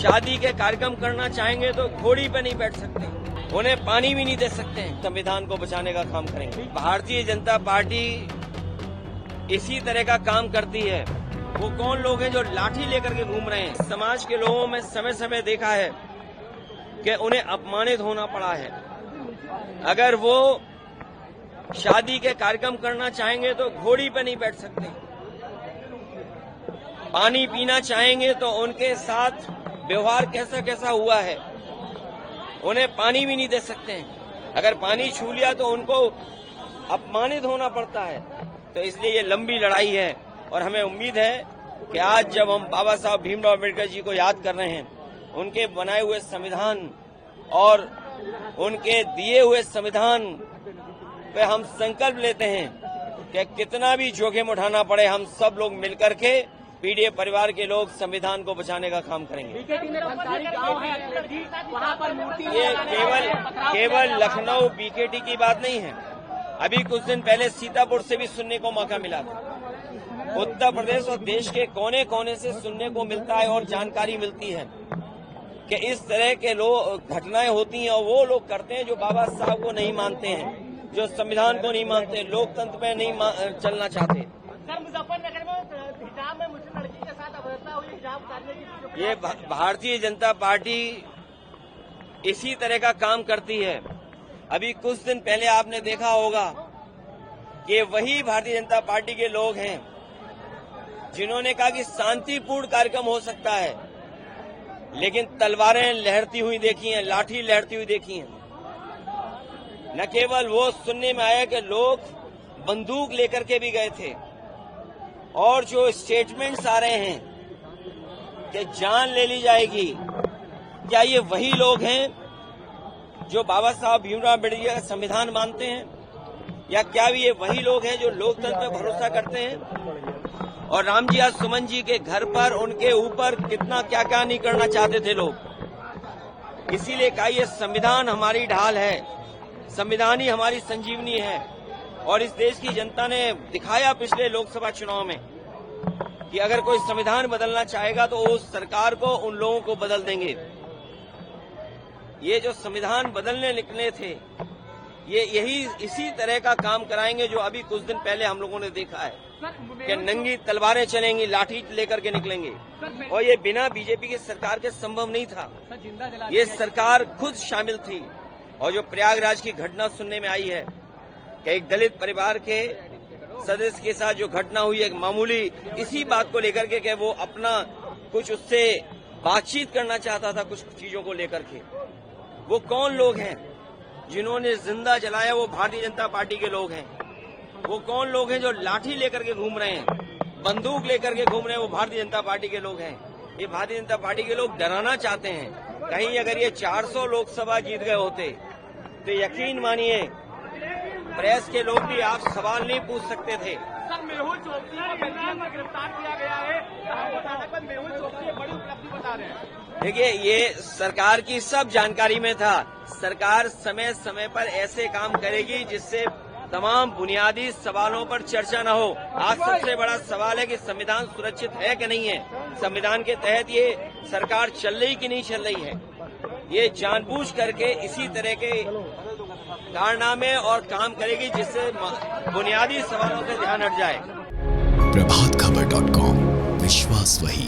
शादी के कार्यक्रम करना चाहेंगे तो घोड़ी पे नहीं बैठ सकते, उन्हें पानी भी नहीं दे सकते हैं। संविधान को बचाने का काम करेंगे। भारतीय जनता पार्टी इसी तरह का काम करती है। वो कौन लोग हैं जो लाठी लेकर के घूम रहे हैं? समाज के लोगों में समय समय देखा है कि उन्हें अपमानित होना पड़ा है। अगर वो शादी के कार्यक्रम करना चाहेंगे तो घोड़ी पे नहीं बैठ सकते, पानी पीना चाहेंगे तो उनके साथ व्यवहार कैसा कैसा हुआ है, उन्हें पानी भी नहीं दे सकते हैं। अगर पानी छू लिया तो उनको अपमानित होना पड़ता है। तो इसलिए ये लंबी लड़ाई है और हमें उम्मीद है कि आज जब हम बाबा साहब भीमराव अम्बेडकर जी को याद कर रहे हैं, उनके बनाए हुए संविधान और उनके दिए हुए संविधान पे हम संकल्प लेते हैं कि कितना भी जोखिम उठाना पड़े, हम सब लोग मिलकर के पीडीए परिवार के लोग संविधान को बचाने का काम करेंगे। ये केवल लखनऊ बीकेटी की बात नहीं है। अभी कुछ दिन पहले सीतापुर से भी सुनने को मौका मिला था। उत्तर प्रदेश और देश के कोने कोने से सुनने को मिलता है और जानकारी मिलती है कि इस तरह के लोग घटनाएं होती हैं और वो लोग करते हैं जो बाबा साहब को नहीं मानते हैं, जो संविधान को नहीं मानते, लोकतंत्र में नहीं चलना चाहते। सर, मुजफ्फरनगर में हिजाब में मुस्लिम लड़की के साथ अभद्रता हुई, हिजाब उतारने की ये भारतीय जनता पार्टी इसी तरह का काम करती है। अभी कुछ दिन पहले आपने देखा होगा कि वही भारतीय जनता पार्टी के लोग हैं जिन्होंने कहा कि शांतिपूर्ण कार्यक्रम हो सकता है, लेकिन तलवारें लहरती हुई देखी हैं, लाठी लहरती हुई देखी हैं। न केवल वो सुनने में आया कि लोग बंदूक लेकर के भी गए थे, और जो स्टेटमेंट्स आ रहे हैं कि जान ले ली जाएगी, क्या ये वही लोग हैं जो बाबा साहब भीमराव अम्बेडकर का संविधान मानते हैं, या क्या ये वही लोग हैं जो लोकतंत्र में भरोसा करते हैं? और रामजी आज सुमन जी के घर पर उनके ऊपर कितना क्या क्या नहीं करना चाहते थे लोग। इसीलिए कहा ये संविधान हमारी ढाल है, संविधान ही हमारी संजीवनी है। और इस देश की जनता ने दिखाया पिछले लोकसभा चुनाव में कि अगर कोई संविधान बदलना चाहेगा तो उस सरकार को, उन लोगों को बदल देंगे। ये जो संविधान बदलने निकले थे, ये यही इसी तरह का काम कराएंगे जो अभी कुछ दिन पहले हम लोगों ने देखा है कि नंगी तलवारें चलेंगी, लाठी लेकर के निकलेंगे। और ये बिना बीजेपी की सरकार के संभव नहीं था। ये सरकार खुद शामिल थी। और जो प्रयागराज की घटना सुनने में आई है कि एक दलित परिवार के सदस्य के साथ जो घटना हुई है, मामूली इसी बात को लेकर के वो अपना कुछ उससे बातचीत करना चाहता था, कुछ चीजों को लेकर के। वो कौन लोग हैं जिन्होंने जिंदा जलाया? वो भारतीय जनता पार्टी के लोग हैं। वो कौन लोग हैं जो लाठी लेकर के घूम रहे हैं, बंदूक लेकर के घूम रहे हैं? वो भारतीय जनता पार्टी के लोग हैं। ये भारतीय जनता पार्टी के लोग डराना चाहते हैं। कहीं अगर ये 400 लोकसभा जीत गए होते तो यकीन मानिए प्रेस के लोग भी आप सवाल नहीं पूछ सकते थे। सर, मेहुल चोकसी को गिरफ्तार किया गया है, मेहुल चोकसी बड़ी उपलब्धि बता रहे हैं। देखिए, ये सरकार की सब जानकारी में था। सरकार समय समय पर ऐसे काम करेगी जिससे तमाम बुनियादी सवालों पर चर्चा न हो। आज सबसे बड़ा सवाल है कि संविधान सुरक्षित है कि नहीं है, संविधान के तहत ये सरकार चल रही कि नहीं चल रही है। ये जानबूझ करके इसी तरह के कारनामे और काम करेगी जिससे बुनियादी सवालों से ध्यान हट जाए। प्रभातखबर.com, विश्वास वही।